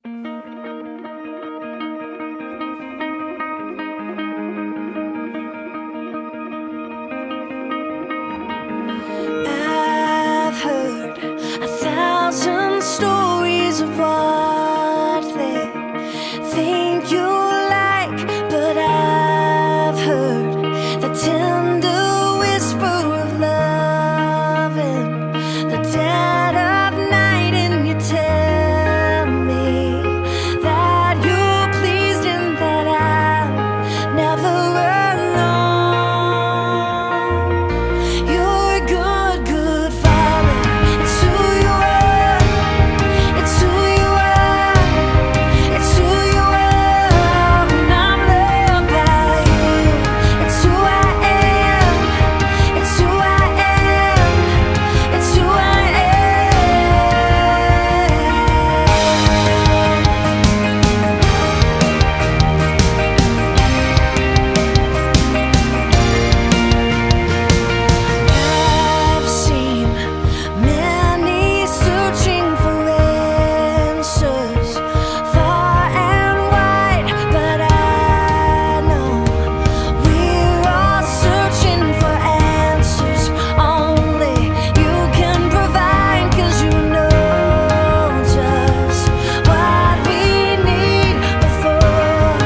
I've heard 1,000 stories of what they think you like, but I've heard the tender whisper of love in the dead of night, and you tell me that you're pleased and that I'm never alone. You're a good, good father. It's who you are. It's who you are. It's who you are. And I'm loved by you. It's who I am. It's who I am. It's who I I've seen many searching for answers far and wide, but I know we're all searching for answers only you can provide, 'cause you know just what we need before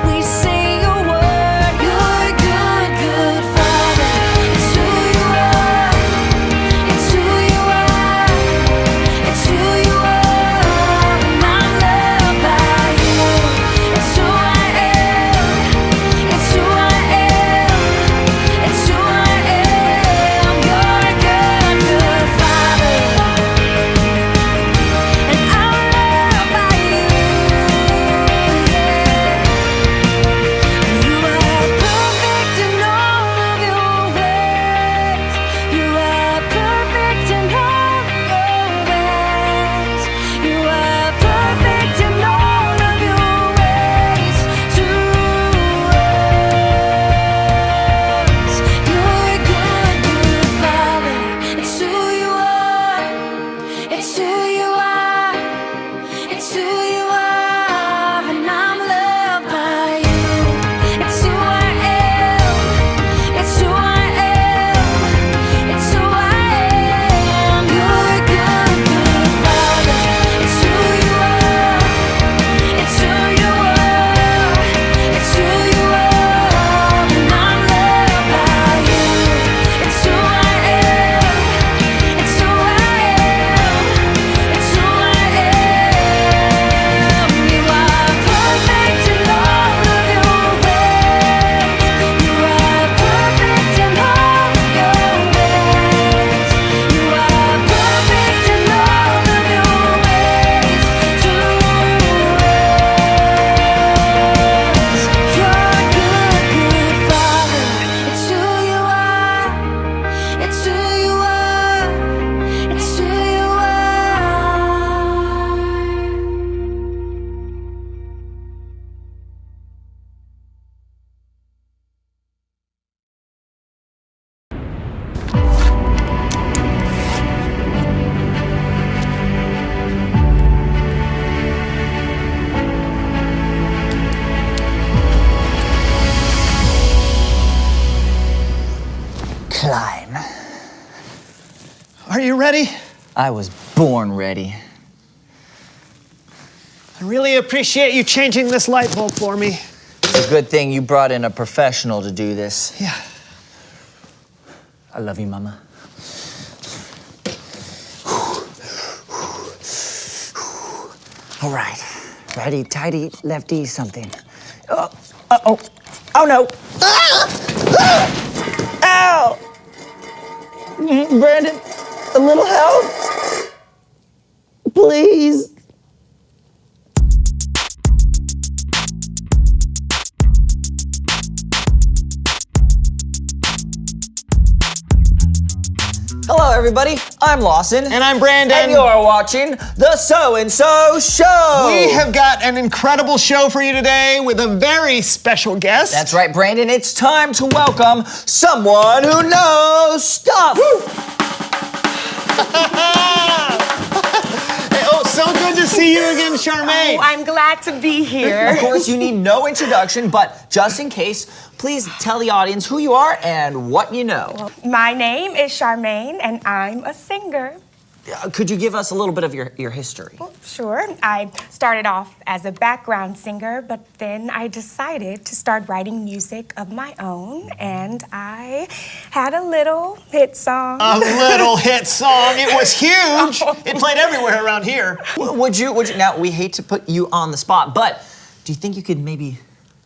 we say a word. You're a good, good father. It's who you are. It's who you are. It's who you are. And I'm loved by you. It's who I am. It's who I am. It's who I am. You're a good, good father. And I'm loved by you. You are perfect in all of your ways. You are perfect in all of your ways. You are perfect in all of your ways to us. You're a good, good father. It's who you are. It's who you are. It's who you are. And I'm loved by you. It's who I am. It's who I am. It's who I am. You're a good, good father. It's who you are. It's who you are. It's who you are. And I'm loved by you. It's who I am. It's who I am. It's who I am. You are perfect in all of your ways. You are perfect in all of your ways. You are perfect in all of your ways to us. You're a good, good father. It's who you are. It's who you are. It's who you are. Climb. Are you ready? I was born ready. I really appreciate you changing this light bulb for me. It's a good thing you brought in a professional to do this. Yeah. I love you, Mama. All right. Righty, tighty, lefty, something. Oh, uh-oh. Oh, no. Ow! Brandon, a little help? Please. Hello, everybody. I'm Lawson. And I'm Brandon. And you're watching The So-and-So Show. We have got an incredible show for you today with a very special guest. That's right, Brandon. It's time to welcome someone who knows stuff. Hey, oh, so good to see you again, Charmaine. Oh, I'm glad to be here. Of course, you need no introduction, but just in case, please tell the audience who you are and what you know. My name is Charmaine, and I'm a singer. Could you give us a little bit of your history? Sure. I started off as a background singer, but then I decided to start writing music of my own, and I had a little hit song. A little hit song. It was huge. It played everywhere around here. Would you, now we hate to put you on the spot, but do you think you could maybe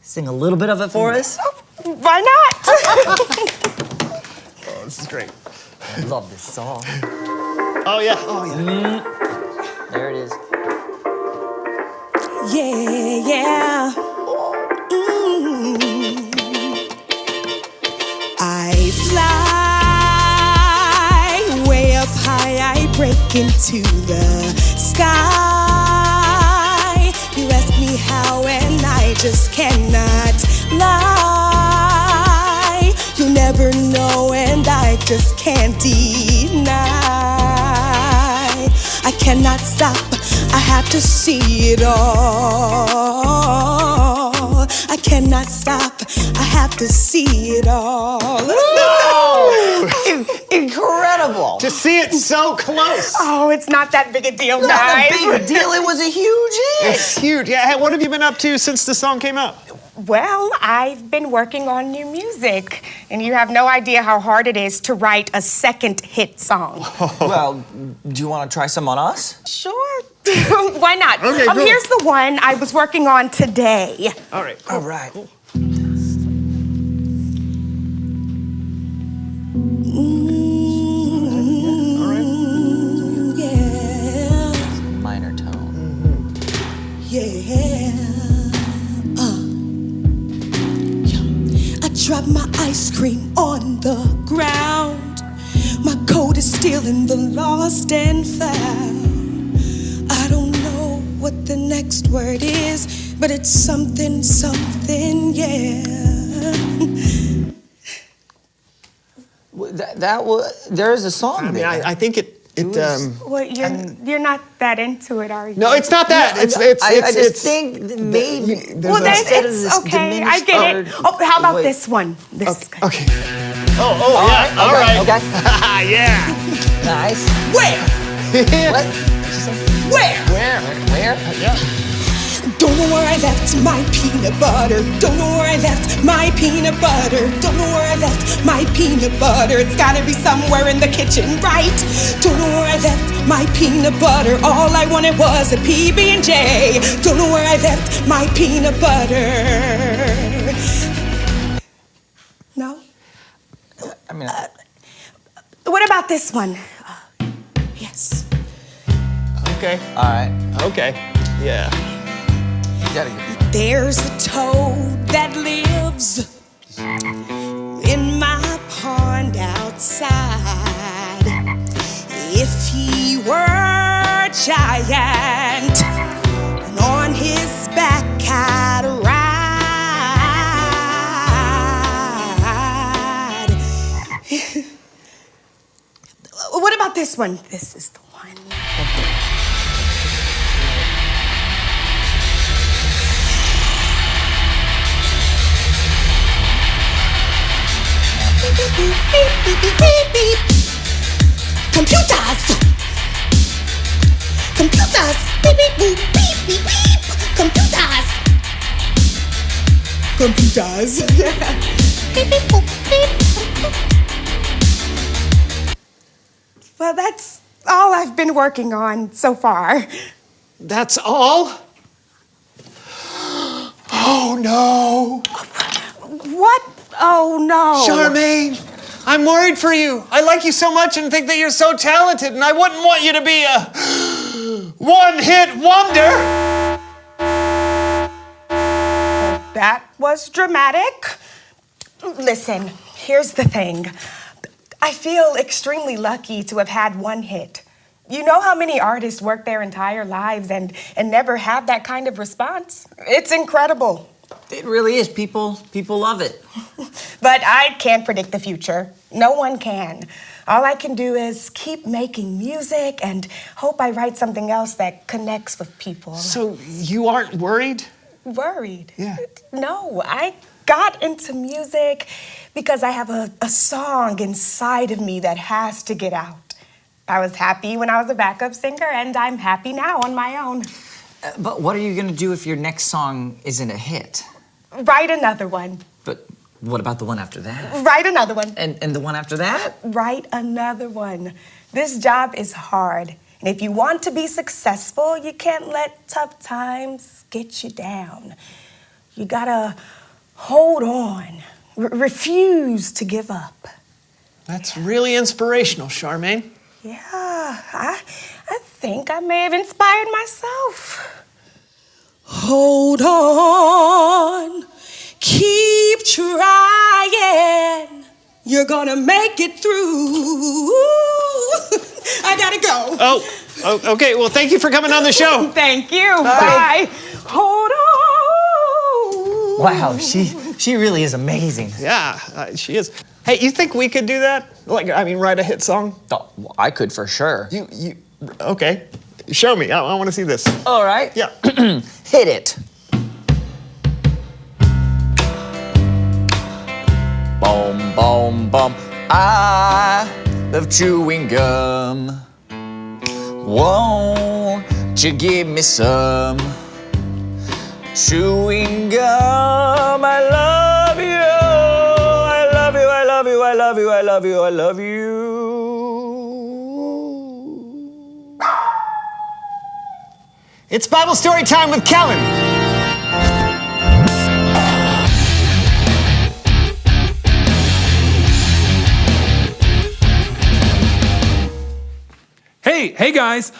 sing a little bit of it for us? Why not? Oh, this is great. I love this song. Oh, yeah. Oh, yeah. There it is. Yeah. I fly way up high, I break into the sky. You ask me how, and I just cannot lie. You never know, and I just can't deny. I cannot stop, I have to see it all. I cannot stop, I have to see it all. Incredible! To see it so close. Oh, it's not that big a deal, Not guys. a big deal, it was a huge hit! It's huge. Yeah, hey, what have you been up to since the song came out? Well, I've been working on new music, and you have no idea how hard it is to write a second hit song. Well, do you want to try some on us? Sure. Why not? Okay, cool. Here's the one I was working on today. All right. All right. Yeah. Minor tone. Yeah. I dropped my ice cream on the ground. My coat is still in the lost and found. I don't know what the next word is, but it's something, yeah. That was. There is a song I mean, there. I think it Well, you're not that into it, are you? no, it's not that. I just think that maybe. Well, then instead of it's this okay. I diminished get it. art- Oh, how about Wait. this one? This guy. Okay. Oh, yeah. All right. Okay. Yeah. Nice. Where? What? Where? Where? Yeah. Don't know where I left my peanut butter. Don't know where I left my peanut butter. Don't know where I left my peanut butter. It's gotta be somewhere in the kitchen, right? Don't know where I left my peanut butter. All I wanted was a PB&J. Don't know where I left my peanut butter. No? I mean, What about this one? Yes. Okay. all right. Okay. Yeah. You gotta get. There's a toad that lives in my pond outside. If he were a giant, and on his back I'd ride. What about this one? This is the one. Beep, beep, beep, beep, beep, beep, beep. Computers! Computers! Beep, beep, boop, beep, beep, beep. Computers! Computers. Beep, beep, boop, beep. Well, that's all I've been working on so far. That's all? Oh, no. What? Oh, no. Charmaine, I'm worried for you. I like you so much and think that you're so talented, and I wouldn't want you to be a one-hit wonder. That was dramatic. Listen, here's the thing. I feel extremely lucky to have had one hit. You know how many artists work their entire lives and never have that kind of response? It's incredible. It really is. People love it. But I can't predict the future. No one can. All I can do is keep making music and hope I write something else that connects with people. So you aren't worried? Worried? Yeah. No, I got into music because I have a song inside of me that has to get out. I was happy when I was a backup singer, and I'm happy now on my own. But what are you gonna do if your next song isn't a hit? Write another one. But what about the one after that? Write another one. And the one after that? Write another one. This job is hard. And if you want to be successful, you can't let tough times get you down. You gotta hold on. Refuse to give up. That's really inspirational, Charmaine. Yeah, I think I may have inspired myself. Hold on. Keep trying. You're gonna make it through. I gotta go. Oh, okay. Well, thank you for coming on the show. Thank you. Bye. Hold on. Wow, she really is amazing. Yeah, she is. Hey, you think we could do that? Write a hit song? Oh, well, I could for sure. Okay. Show me. I want to see this. All right. Yeah. Hit it. Boom, boom, boom. I love chewing gum. Won't you give me some chewing gum? I love you. I love you. I love you. I love you. I love you. I love you. It's Bible story time with Kellen. Hey guys,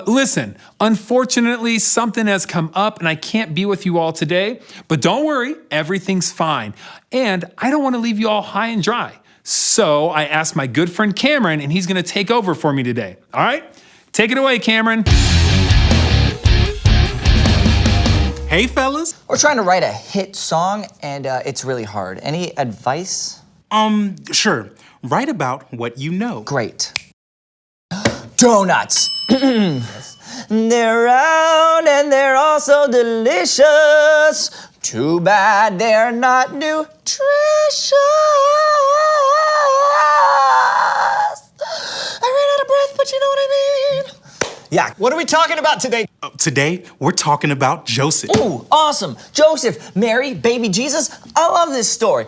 listen, unfortunately something has come up and I can't be with you all today, but don't worry, everything's fine. And I don't want to leave you all high and dry. So I asked my good friend Cameron and he's gonna take over for me today. All right, take it away, Cameron. Hey fellas. We're trying to write a hit song and it's really hard. Any advice? Sure. Write about what you know. Great. Donuts. They're round and they're also delicious. Too bad they're not nutritious. I ran out of breath, but you know what I mean. Yeah. What are we talking about today? Today, we're talking about Joseph. Ooh, awesome. Joseph, Mary, baby Jesus. I love this story.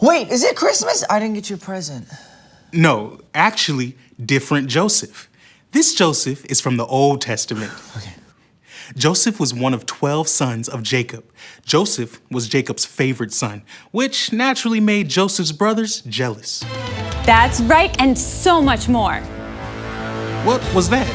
Wait, is it Christmas? I didn't get you a present. No, actually, different Joseph. This Joseph is from the Old Testament. Okay. Joseph was one of 12 sons of Jacob. Joseph was Jacob's favorite son, which naturally made Joseph's brothers jealous. That's right, and so much more. What was that?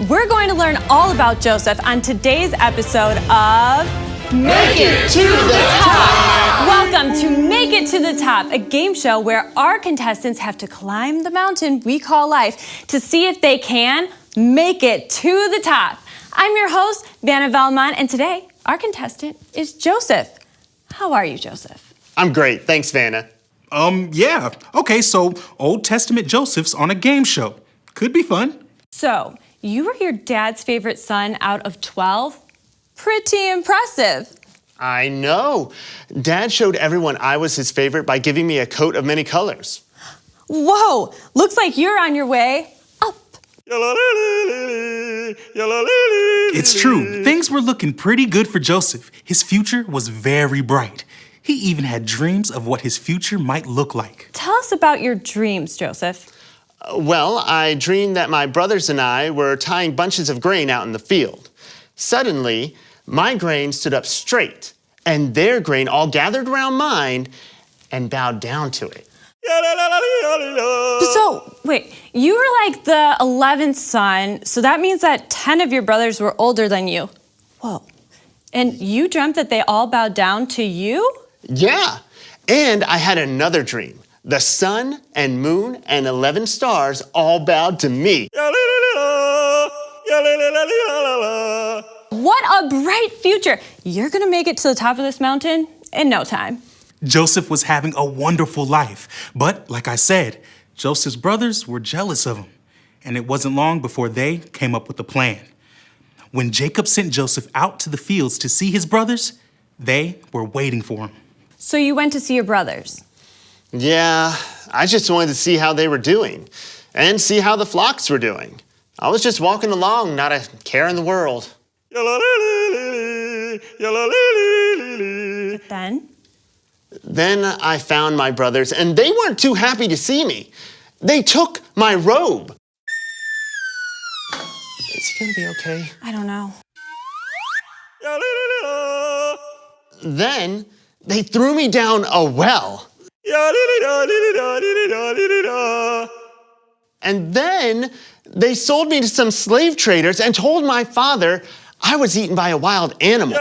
We're going to learn all about Joseph on today's episode of Make It to the Top. Welcome to Make It to the Top, a game show where our contestants have to climb the mountain we call life to see if they can make it to the top. I'm your host, Vanna Valmont, and today our contestant is Joseph. How are you, Joseph? I'm great, thanks, Vanna. Yeah. Okay, so Old Testament Joseph's on a game show. Could be fun. So, you were your dad's favorite son out of 12? Pretty impressive. I know. Dad showed everyone I was his favorite by giving me a coat of many colors. Whoa, looks like you're on your way up. It's true. Things were looking pretty good for Joseph. His future was very bright. He even had dreams of what his future might look like. Tell us about your dreams, Joseph. Well, I dreamed that my brothers and I were tying bunches of grain out in the field. Suddenly, my grain stood up straight, and their grain all gathered around mine and bowed down to it. So, wait, you were like the 11th son, so that means that 10 of your brothers were older than you. Whoa. And you dreamt that they all bowed down to you? Yeah, and I had another dream. The sun and moon and 11 stars all bowed to me. What a bright future. You're gonna make it to the top of this mountain, in no time. Joseph was having a wonderful life. But like I said, Joseph's brothers were jealous of him. And it wasn't long before they came up with a plan. When Jacob sent Joseph out to the fields to see his brothers, they were waiting for him. So you went to see your brothers? Yeah, I just wanted to see how they were doing and see how the flocks were doing. I was just walking along, not a care in the world. But then? Then I found my brothers, and they weren't too happy to see me. They took my robe. Is he gonna be okay? I don't know. Then they threw me down a well. And then they sold me to some slave traders and told my father I was eaten by a wild animal.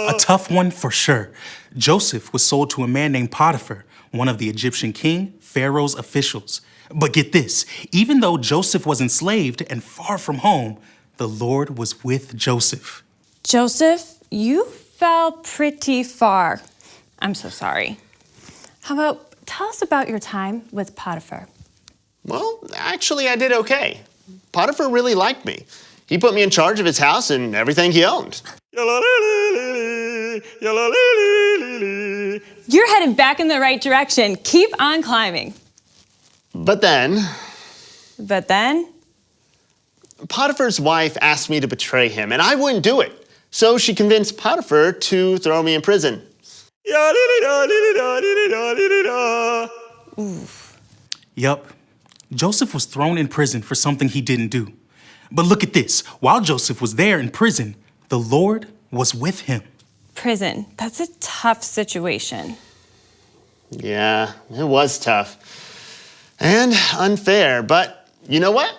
A tough one for sure. Joseph was sold to a man named Potiphar, one of the Egyptian king, Pharaoh's officials. But get this, even though Joseph was enslaved and far from home, the Lord was with Joseph. Joseph, you fell pretty far. I'm so sorry. How about tell us about your time with Potiphar? Well, actually, I did okay. Potiphar really liked me. He put me in charge of his house and everything he owned. You're headed back in the right direction. Keep on climbing. But then, Potiphar's wife asked me to betray him, and I wouldn't do it. So she convinced Potiphar to throw me in prison. Yup, Joseph was thrown in prison for something he didn't do. But look at this. While Joseph was there in prison, the Lord was with him. Prison, that's a tough situation. Yeah, it was tough. And unfair, but you know what?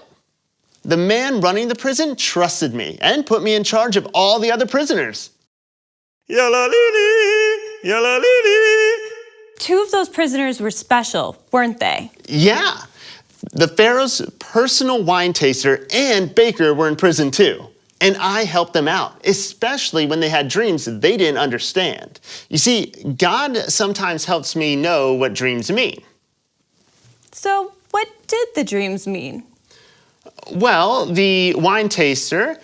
The man running the prison trusted me and put me in charge of all the other prisoners. Two of those prisoners were special, weren't they? Yeah, the Pharaoh's personal wine taster and baker were in prison too. And I helped them out, especially when they had dreams that they didn't understand. You see, God sometimes helps me know what dreams mean. So what did the dreams mean? Well, the wine taster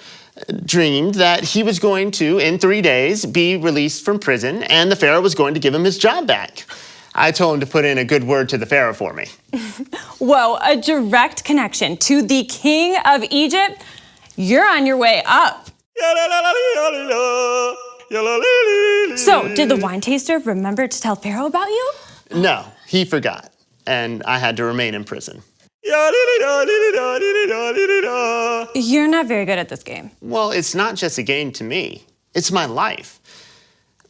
dreamed that he was going to, in 3 days, be released from prison, and the Pharaoh was going to give him his job back. I told him to put in a good word to the Pharaoh for me. Whoa, a direct connection to the king of Egypt? You're on your way up. So, did the wine taster remember to tell Pharaoh about you? No, he forgot, and I had to remain in prison. You're not very good at this game. Well, it's not just a game to me. It's my life.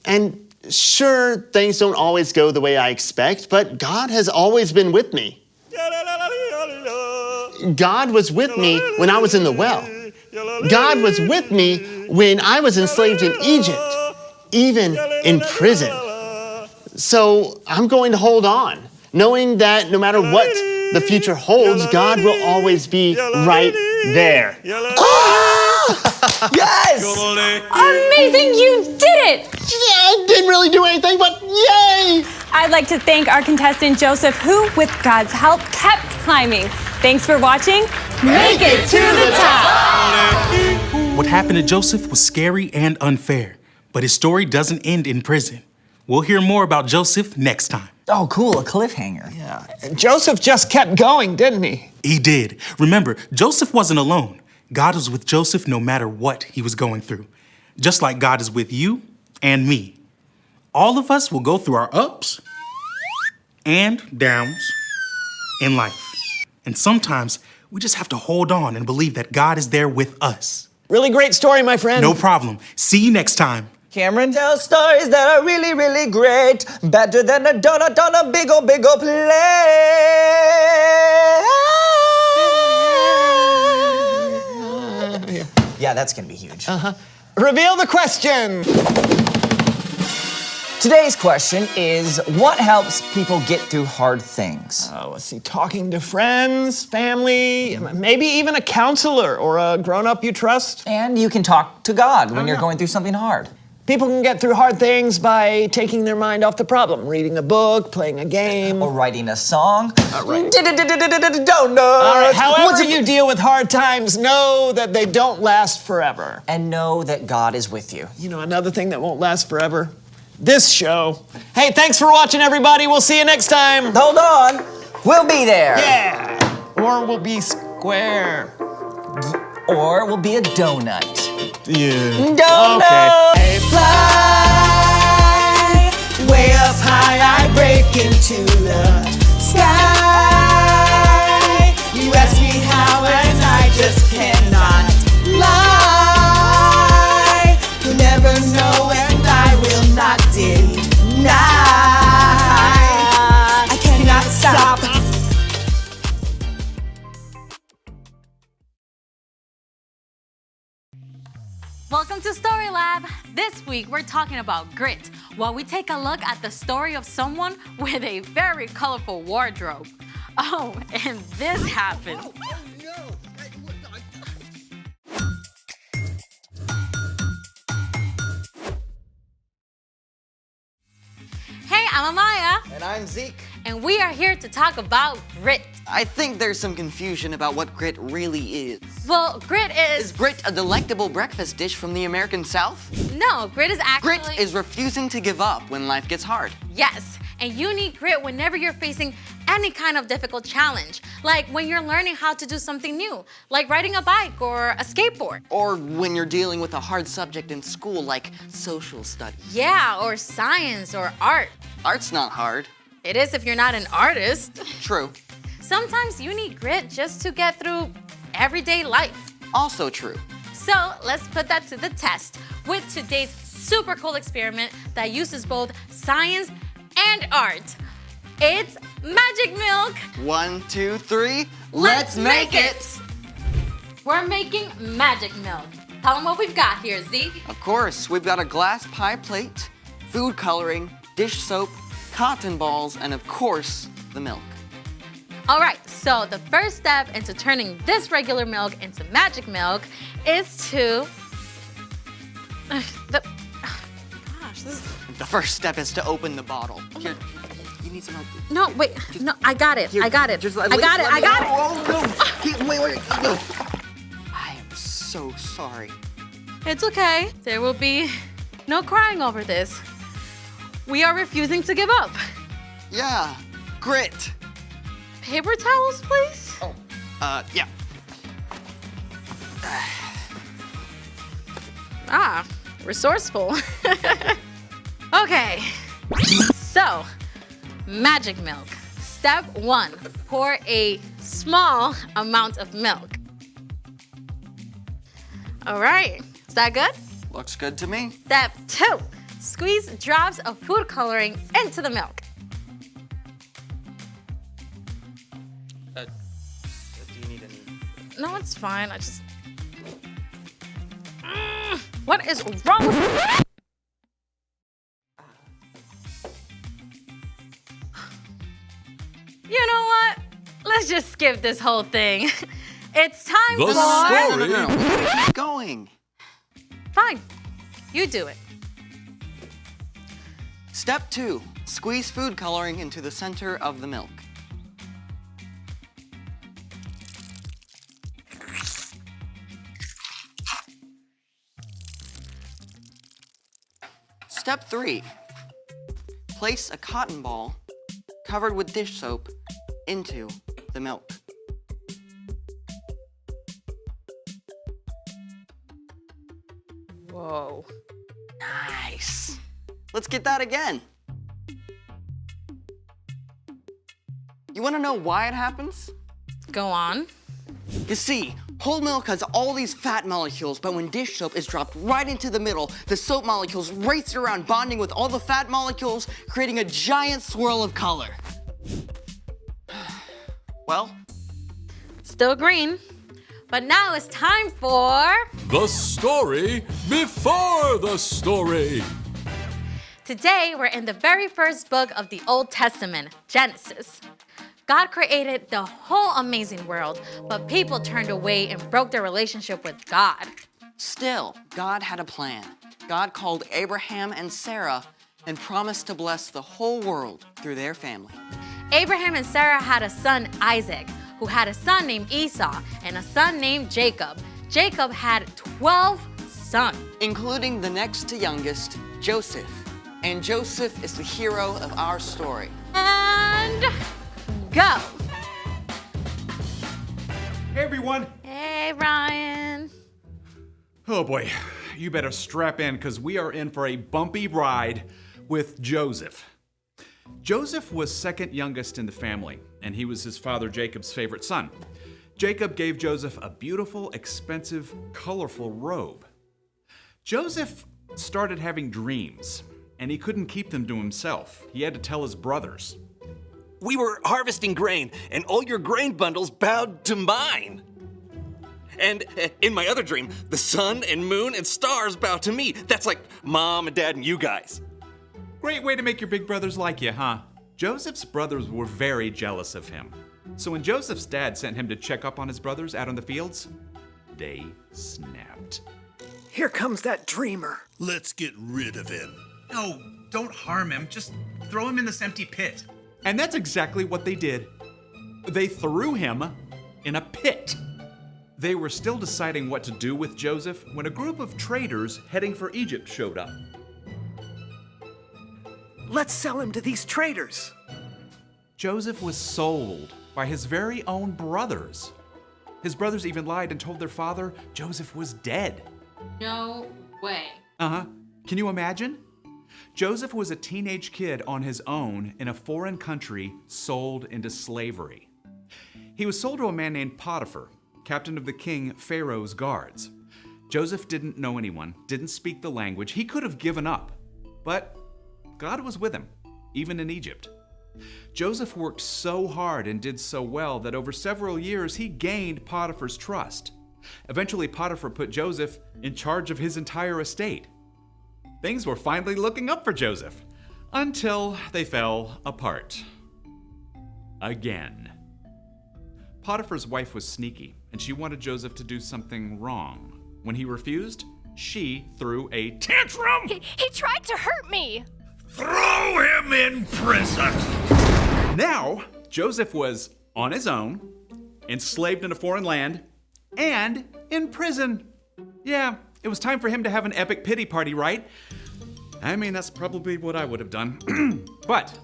And sure, things don't always go the way I expect, but God has always been with me. God was with me when I was in the well. God was with me when I was enslaved in Egypt, even in prison. So I'm going to hold on, knowing that no matter what the future holds, God will always be right there. Yes! Amazing, you did it! Yeah, I didn't really do anything, but yay! I'd like to thank our contestant Joseph, who, with God's help, kept climbing. Thanks for watching. Make it to the top! What happened to Joseph was scary and unfair, but his story doesn't end in prison. We'll hear more about Joseph next time. Oh, cool, a cliffhanger. Yeah. Joseph just kept going, didn't he? He did. Remember, Joseph wasn't alone. God was with Joseph no matter what he was going through. Just like God is with you and me. All of us will go through our ups and downs in life. And sometimes we just have to hold on and believe that God is there with us. Really great story, my friend. No problem. See you next time. Cameron tells stories that are really, really great. Better than a donut on a big ol' plate. Yeah, that's gonna be huge. Reveal the question. Today's question is, what helps people get through hard things? Let's see, talking to friends, family, maybe even a counselor or a grown-up you trust. And you can talk to God when you're going through something hard. People can get through hard things by taking their mind off the problem, reading a book, playing a game. Or writing a song. Donut. All right, however you deal with hard times, know that they don't last forever. And know that God is with you. You know, another thing that won't last forever, this show. Hey, thanks for watching, everybody. We'll see you next time. Hold on. We'll be there. Yeah. Or we'll be square. Or we'll be a donut. Yeah. Donut. Okay. Hey, fly way up high, I break into the sky. You ask me how, and I just cannot lie. You'll never know, and I will not deny. I cannot stop. Welcome to Story Lab. This week we're talking about grit, while we take a look at the story of someone with a very colorful wardrobe. Oh, and this happened. Hey, I'm Amaya, And I'm Zeke. and we are here to talk about grit. I think there's some confusion about what grit really is. Well, grit Is is grit a delectable breakfast dish from the American South? no, grit is actually Grit is refusing to give up when life gets hard. yes, and you need grit whenever you're facing any kind of difficult challenge, like when you're learning how to do something new, like riding a bike or a skateboard. Or when you're dealing with a hard subject in school like social studies. Yeah, or science or art. Art's not hard. It is if you're not an artist. True. Sometimes you need grit just to get through everyday life. Also true. So let's put that to the test with today's super cool experiment that uses both science and art. It's magic milk. 1, 2, 3. Let's make it! We're making magic milk. Tell them what we've got here, Zeke. Of course, we've got a glass pie plate, food coloring, dish soap, cotton balls, and of course, the milk. All right, so the first step into turning this regular milk into magic milk is to... Gosh, this is... The first step is to open the bottle. Here, you need some help. No, wait, no, I got it, Here, I got it. just I got it, I got it. Oh, no. Wait. No. I am so sorry. It's okay. There will be no crying over this. We are refusing to give up. Yeah, grit. Paper towels, please? Yeah. Ah, resourceful. Okay, so magic milk. Step 1, pour a small amount of milk. All right, is that good? Looks good to me. Step 2, squeeze drops of food coloring into the milk. Do you need any? No, it's fine, I just... What is wrong with you? You know what? Let's just skip this whole thing. It's time for... No. Keep going. Fine, you do it. Step 2, squeeze food coloring into the center of the milk. Step 3, place a cotton ball covered with dish soap into the milk. Whoa. Nice. Let's get that again. You want to know why it happens? Go on. You see, whole milk has all these fat molecules, but when dish soap is dropped right into the middle, the soap molecules race around bonding with all the fat molecules, creating a giant swirl of color. Well, Still green. But now it's time for... The story before the story. Today, we're in the very first book of the Old Testament, Genesis. God created the whole amazing world, but people turned away and broke their relationship with God. still, God had a plan. God called Abraham and Sarah and promised to bless the whole world through their family. Abraham and Sarah had a son, Isaac, who had a son named Esau and a son named Jacob. Jacob had 12 sons, including the next to youngest, Joseph. And Joseph is the hero of our story. And go. Hey, everyone. Hey, Ryan. Oh boy, you better strap in because we are in for a bumpy ride with Joseph. Joseph was second youngest in the family, and he was his father Jacob's favorite son. Jacob gave Joseph a beautiful, expensive, colorful robe. Joseph started having dreams, and he couldn't keep them to himself. He had to tell his brothers. We were harvesting grain, and all your grain bundles bowed to mine. And in my other dream, the sun and moon and stars bow to me. That's like Mom and Dad and you guys. Great way to make your big brothers like you, huh? Joseph's brothers were very jealous of him. So when Joseph's dad sent him to check up on his brothers out on the fields, they snapped. Here comes that dreamer. Let's get rid of him. No, don't harm him. Just throw him in this empty pit. And that's exactly what they did. They threw him in a pit. They were still deciding what to do with Joseph when a group of traders heading for Egypt showed up. Let's sell him to these traders. Joseph was sold by his very own brothers. His brothers even lied and told their father Joseph was dead. No way. Can you imagine? Joseph was a teenage kid on his own in a foreign country, sold into slavery. He was sold to a man named Potiphar, captain of the king Pharaoh's guards. Joseph didn't know anyone, didn't speak the language. He could have given up, but God was with him, even in Egypt. Joseph worked so hard and did so well that over several years he gained Potiphar's trust. Eventually, Potiphar put Joseph in charge of his entire estate. Things were finally looking up for Joseph, until they fell apart. Again. Potiphar's wife was sneaky, and she wanted Joseph to do something wrong. When he refused, she threw a tantrum! He tried to hurt me. Throw him in prison! Now, Joseph was on his own, enslaved in a foreign land, and in prison. Yeah, it was time for him to have an epic pity party, right? I mean, that's probably what I would have done. But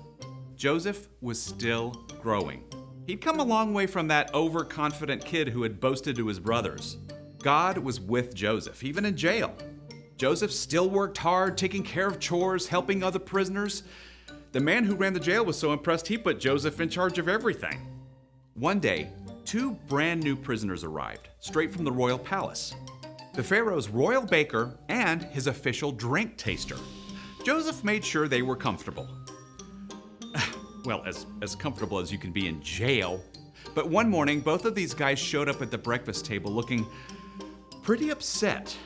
Joseph was still growing. He'd come a long way from that overconfident kid who had boasted to his brothers. God was with Joseph, even in jail. Joseph still worked hard, taking care of chores, helping other prisoners. The man who ran the jail was so impressed he put Joseph in charge of everything. One day, 2 brand new prisoners arrived, straight from the royal palace. The Pharaoh's royal baker and his official drink taster. Joseph made sure they were comfortable. Well, as comfortable as you can be in jail. But one morning, both of these guys showed up at the breakfast table looking pretty upset.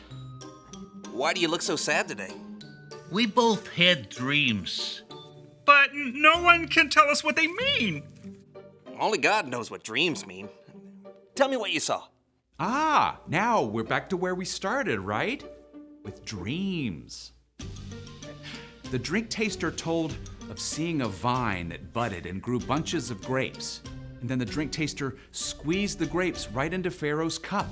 Why do you look so sad today? We both had dreams. But no one can tell us what they mean. Only God knows what dreams mean. Tell me what you saw. Ah, now we're back to where we started, right? With dreams. The drink taster told of seeing a vine that budded and grew bunches of grapes. And then the drink taster squeezed the grapes right into Pharaoh's cup.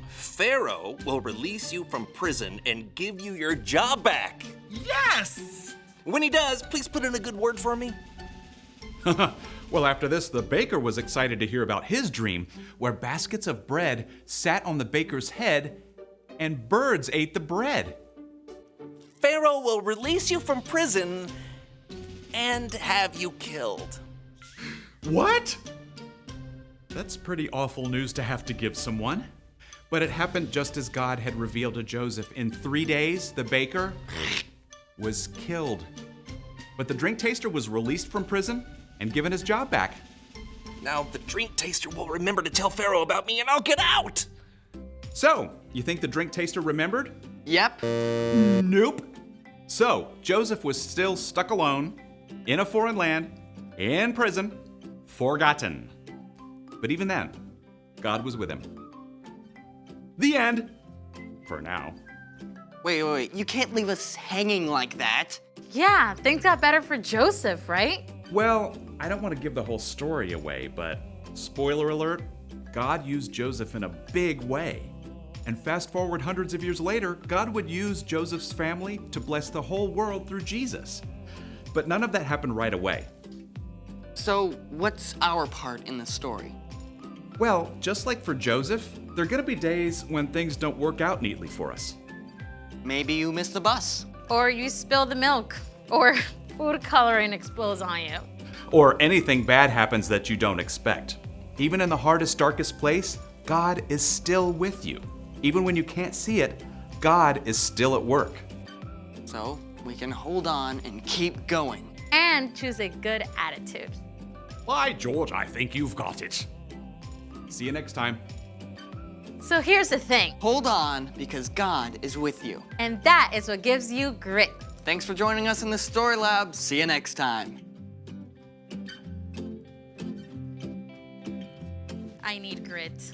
Pharaoh will release you from prison and give you your job back. Yes! When he does, please put in a good word for me. Well, after this, the baker was excited to hear about his dream, where baskets of bread sat on the baker's head and birds ate the bread. Pharaoh will release you from prison and have you killed. What? That's pretty awful news to have to give someone. But it happened just as God had revealed to Joseph. In 3 days, the baker was killed. But the drink taster was released from prison and given his job back. Now the drink taster will remember to tell Pharaoh about me and I'll get out. So, you think the drink taster remembered? Yep. Nope. So, Joseph was still stuck alone, in a foreign land, in prison, forgotten. But even then, God was with him. The end. For now. Wait. You can't leave us hanging like that. Yeah, things got better for Joseph, right? Well, I don't want to give the whole story away, but spoiler alert, God used Joseph in a big way. And fast forward hundreds of years later, God would use Joseph's family to bless the whole world through Jesus. But none of that happened right away. So, what's our part in the story? Well, just like for Joseph, there are going to be days when things don't work out neatly for us. Maybe you missed the bus. Or you spill the milk. Or food coloring explodes on you. Or anything bad happens that you don't expect. Even in the hardest, darkest place, God is still with you. Even when you can't see it, God is still at work. So, we can hold on and keep going. And choose a good attitude. Why, George, I think you've got it. See you next time. So here's the thing. Hold on, because God is with you. And that is what gives you grit. Thanks for joining us in the Story Lab. See you next time. I need grit.